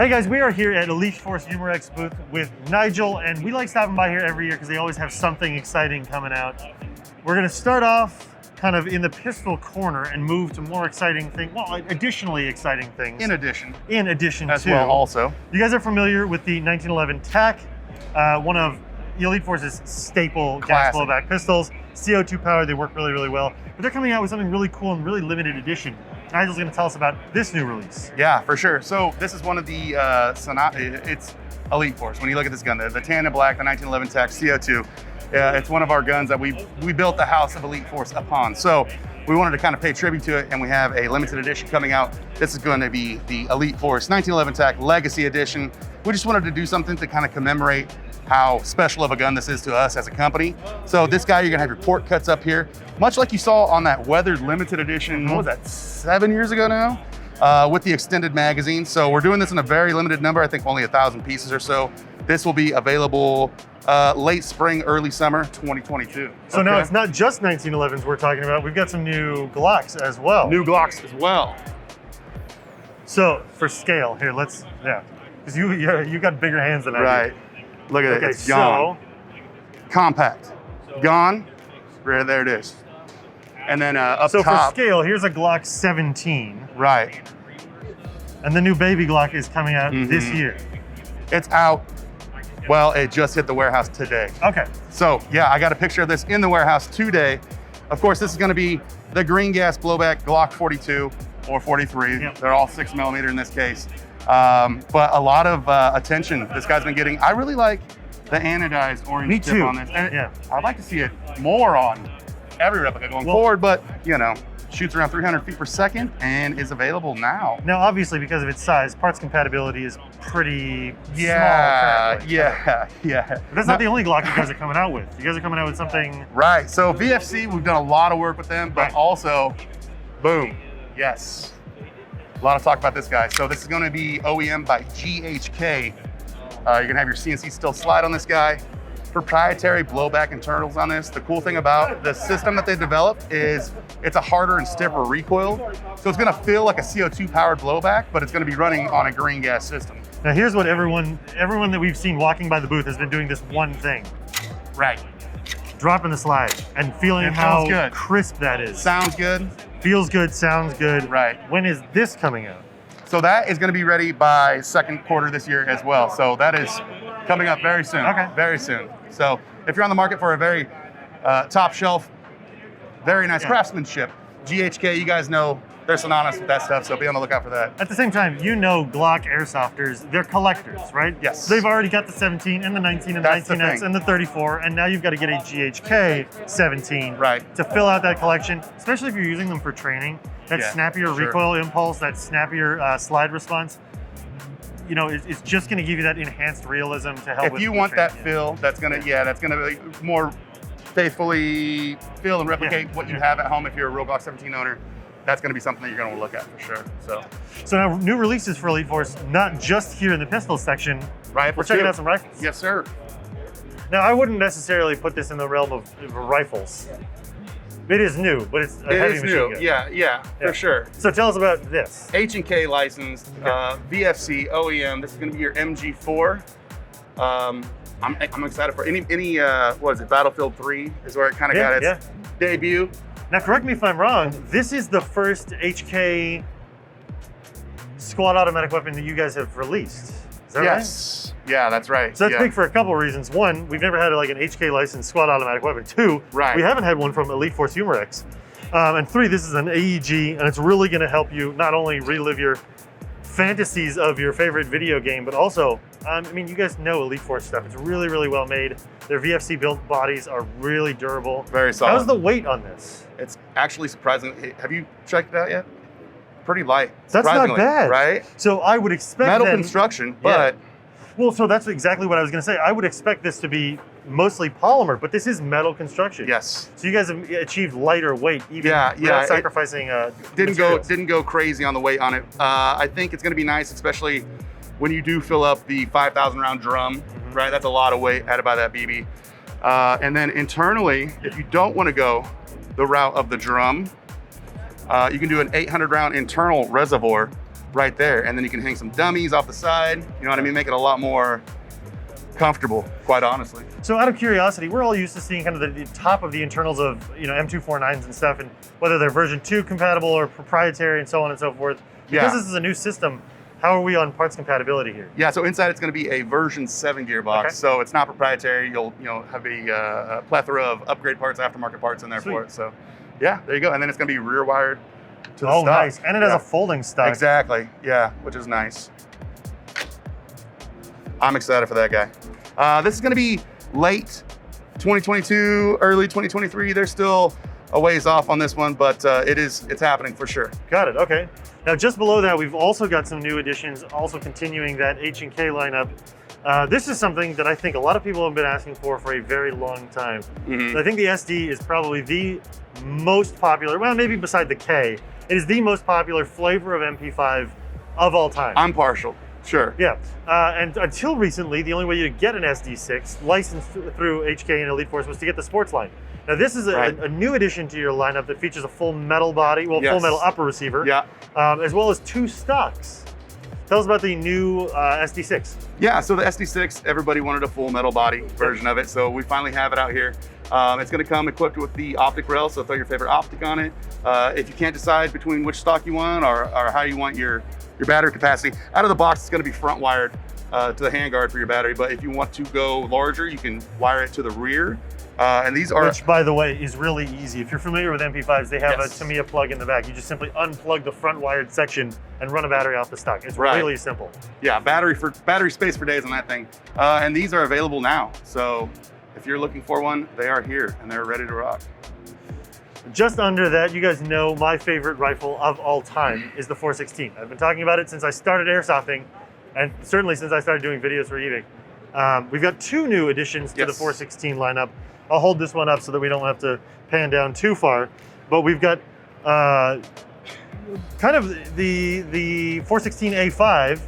Hey guys, we are here at Elite Force Humorex booth with Nigel, and we like stopping by here every year because they always have something exciting coming out. We're gonna start off kind of in the pistol corner and move to more exciting things, well, additionally exciting things. In addition as well also. You guys are familiar with the 1911 TAC, one of Elite Force's staple gas blowback pistols. CO2 powered, they work really, really well. But they're coming out with something really cool and really limited edition. Nigel's gonna tell us about this new release. Yeah, for sure. So this is one of the, it's Elite Force. When you look at this gun, the tan and black, the 1911 TAC CO2, it's one of our guns that we built the house of Elite Force upon. So we wanted to kind of pay tribute to it, and we have a limited edition coming out. This is going to be the Elite Force 1911 TAC Legacy Edition. We just wanted to do something to kind of commemorate how special of a gun this is to us as a company. So this guy, you're gonna have your port cuts up here, much like you saw on that weathered limited edition, what was that, 7 years ago now? With the extended magazine. So we're doing this in a very limited number, I think only 1,000 pieces or so. This will be available late spring, early summer 2022. So now it's not just 1911s we're talking about, we've got some new Glocks as well. New Glocks as well. So for scale, here, let's, because you got bigger hands than I do. Right, look at it, it's gone. Compact, gone, right there it is. And then up top. So for scale, here's a Glock 17. Right. And the new baby Glock is coming out this year. It's out. Well, it just hit the warehouse today. Okay. So yeah, I got a picture of this in the warehouse today. Of course, this is gonna be the green gas blowback Glock 42 or 43. Yep. They're all 6mm in this case. But a lot of attention this guy's been getting. I really like the anodized orange tip on this. And I'd like to see it more on every replica going forward, but you know, shoots around 300 feet per second and is available now. Now, obviously, because of its size, parts compatibility is pretty small. Yeah. But that's not the only Glock you guys are coming out with. You guys are coming out with something. Right, so VFC, we've done a lot of work with them, but also, boom, yes. A lot of talk about this guy. So this is gonna be OEM by GHK. You're gonna have your CNC still slide on this guy. Proprietary blowback internals on this. The cool thing about the system that they developed is it's a harder and stiffer recoil. So it's gonna feel like a CO2 powered blowback, but it's gonna be running on a green gas system. Now here's what everyone that we've seen walking by the booth has been doing this one thing. Right. Dropping the slide and feeling how crisp that is. Sounds good. Feels good, sounds good. Right. When is this coming out? So that is gonna be ready by second quarter this year as well. So that is coming up very soon. Okay. Very soon. So if you're on the market for a very top shelf, very nice craftsmanship, GHK, you guys know they're synonymous with that stuff, so be on the lookout for that. At the same time, you know Glock airsofters, they're collectors, right? Yes. So they've already got the 17 and the 19 and the 19X and the 34, and now you've got to get a GHK 17 to fill out that collection, especially if you're using them for training. That snappier recoil impulse, that snappier slide response, you know, it's just going to give you that enhanced realism to help. If you want that feel, that's gonna be more faithfully feel and replicate what you have at home if you're a real Glock 17 owner. That's going to be something that you're going to look at for sure. So now new releases for Elite Force, not just here in the pistol section. Right. We're checking out some rifles. Yes, sir. Now I wouldn't necessarily put this in the realm of rifles. It is new, but it's a heavy machine gun. Yeah, for sure. So tell us about this. H&K licensed, VFC, OEM. This is going to be your MG4. I'm excited for any what is it, Battlefield 3 is where it kind of got its debut. Now correct me if I'm wrong, this is the first HK squad automatic weapon that you guys have released. Is that right? Yeah, that's right. So that's big for a couple of reasons. One, we've never had like an HK licensed squad automatic weapon. Two, we haven't had one from Elite Force Humorex. And three, this is an AEG, and it's really gonna help you not only relive your fantasies of your favorite video game, but also, I mean, you guys know Elite Force stuff. It's really, really well made. Their VFC built bodies are really durable. Very solid. How's the weight on this? It's actually surprising. Have you checked it out yet? Pretty light. That's not bad. Right? So I would expect metal construction, but... Well, so that's exactly what I was gonna say. I would expect this to be mostly polymer, but this is metal construction. Yes. So you guys have achieved lighter weight, even without sacrificing didn't go crazy on the weight on it. I think it's gonna be nice, especially when you do fill up the 5,000 round drum, right? That's a lot of weight added by that BB. And then internally, if you don't wanna go the route of the drum, you can do an 800 round internal reservoir right there. And then you can hang some dummies off the side. You know what I mean? Make it a lot more comfortable, quite honestly. So out of curiosity, we're all used to seeing kind of the top of the internals of, you know, M249s and stuff, and whether they're version 2 compatible or proprietary and so on and so forth. Because this is a new system, how are we on parts compatibility here? Yeah, so inside it's going to be a version 7 gearbox, so it's not proprietary. You'll have a plethora of upgrade parts, aftermarket parts in there for it. So yeah, there you go. And then it's going to be rear wired to the stock. Nice. And it has a folding stock. Exactly. Yeah, which is nice. I'm excited for that guy. This is going to be late 2022, early 2023. There's still a ways off on this one, but it's happening for sure. Got it. Okay. Now, just below that, we've also got some new additions, also continuing that H&K lineup. This is something that I think a lot of people have been asking for a very long time. I think the SD is probably the most popular, well, maybe beside the K, it is the most popular flavor of MP5 of all time. I'm partial. Sure. Yeah, and until recently, the only way you could get an SD6 licensed through HK and Elite Force was to get the sports line. Now this is a new addition to your lineup that features a full metal body, full metal upper receiver, as well as 2 stocks. Tell us about the new SD6. Yeah, so the SD6, everybody wanted a full metal body version of it, so we finally have it out here. It's going to come equipped with the optic rail, so throw your favorite optic on it. If you can't decide between which stock you want or how you want your battery capacity, out of the box it's going to be front wired to the handguard for your battery, but if you want to go larger, you can wire it to the rear. And these are... Which, by the way, is really easy. If you're familiar with MP5s, they have a Tamiya plug in the back. You just simply unplug the front wired section and run a battery off the stock. It's really simple. Yeah, battery space for days on that thing. And these are available now. So if you're looking for one, they are here and they're ready to rock. Just under that, you guys know my favorite rifle of all time is the 416. I've been talking about it since I started airsofting, and certainly since I started doing videos for Evike. We've got 2 new additions to the 416 lineup. I'll hold this one up so that we don't have to pan down too far. But we've got kind of the 416A5,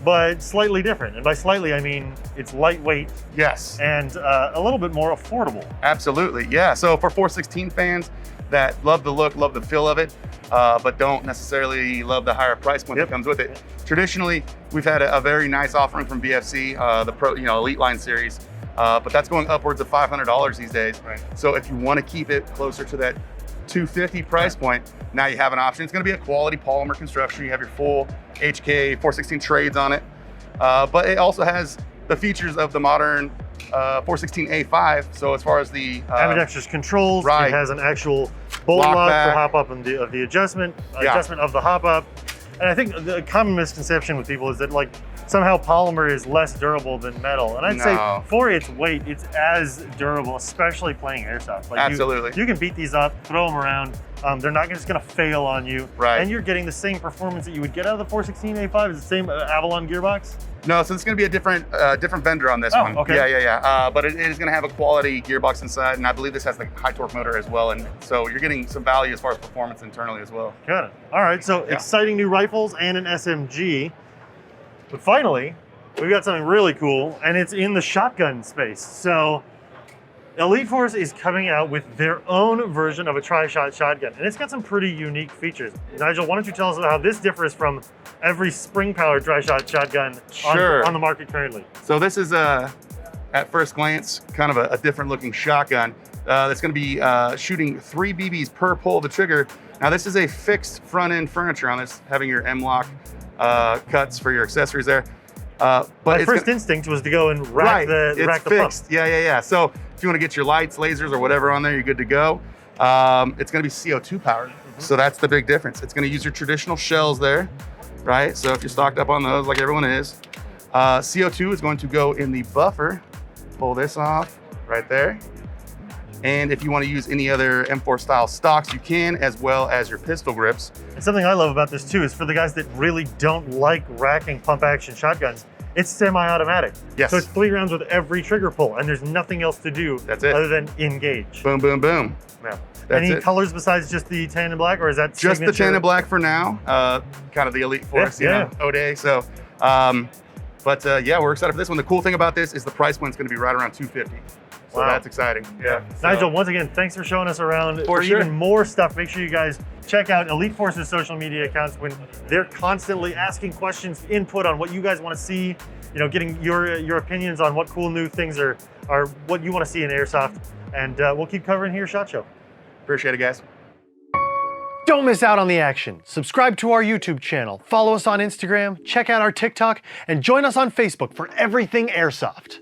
but slightly different. And by slightly, I mean it's lightweight. Yes. And a little bit more affordable. Absolutely, yeah. So for 416 fans that love the look, love the feel of it, but don't necessarily love the higher price point that comes with it. Traditionally, we've had a very nice offering from BFC, the Pro, Elite line series. But that's going upwards of $500 these days. So if you want to keep it closer to that $250 price point, now you have an option. It's going to be a quality polymer construction. You have your full HK 416 trades on it, but it also has the features of the modern 416A5. So as far as the ambidextrous controls, it has an actual bolt lock for hop up and the adjustment of the hop up. And I think the common misconception with people is that somehow polymer is less durable than metal. And I'd say for its weight, it's as durable, especially playing airsoft. Absolutely. You can beat these up, throw them around. They're not just gonna fail on you. And you're getting the same performance that you would get out of the 416A5. Is the same Avalon gearbox? No, so it's gonna be a different vendor on this one. Okay. Yeah. But it is gonna have a quality gearbox inside, and I believe this has the high torque motor as well. And so you're getting some value as far as performance internally as well. Got it. All right, so exciting new rifles and an SMG. But finally, we've got something really cool, and it's in the shotgun space. So Elite Force is coming out with their own version of a tri-shot shotgun, and it's got some pretty unique features. Nigel, why don't you tell us about how this differs from every spring-powered tri-shot shotgun on the market currently? So this is, at first glance, kind of a different-looking shotgun that's going to be shooting 3 BBs per pull of the trigger. Now, this is a fixed front-end furniture on this, having your M-lock cuts for your accessories there. But my first instinct was to go and rack the fixed. Pump. Yeah. So if you want to get your lights, lasers, or whatever on there, you're good to go. It's going to be CO2 powered. So that's the big difference. It's going to use your traditional shells there, right? So if you're stocked up on those like everyone is, CO2 is going to go in the buffer. Pull this off right there. And if you want to use any other M4 style stocks, you can, as well as your pistol grips. And something I love about this too is for the guys that really don't like racking pump action shotguns, it's semi-automatic. Yes. So it's 3 rounds with every trigger pull, and there's nothing else to do other than engage. Boom, boom, boom. Yeah. Any colors besides just the tan and black, or is that just signature? the tan and black for now? Kind of the Elite Force, O'Day. So, yeah, we're excited for this one. The cool thing about this is the price point's going to be right around $250. So Wow. that's exciting. Yeah. Nigel, once again, thanks for showing us around. For sure. Even more stuff, make sure you guys check out Elite Force's social media accounts when they're constantly asking questions, input on what you guys want to see, you know, getting your opinions on what cool new things are what you want to see in Airsoft. And we'll keep covering here, SHOT Show. Appreciate it, guys. Don't miss out on the action. Subscribe to our YouTube channel, follow us on Instagram, check out our TikTok, and join us on Facebook for everything Airsoft.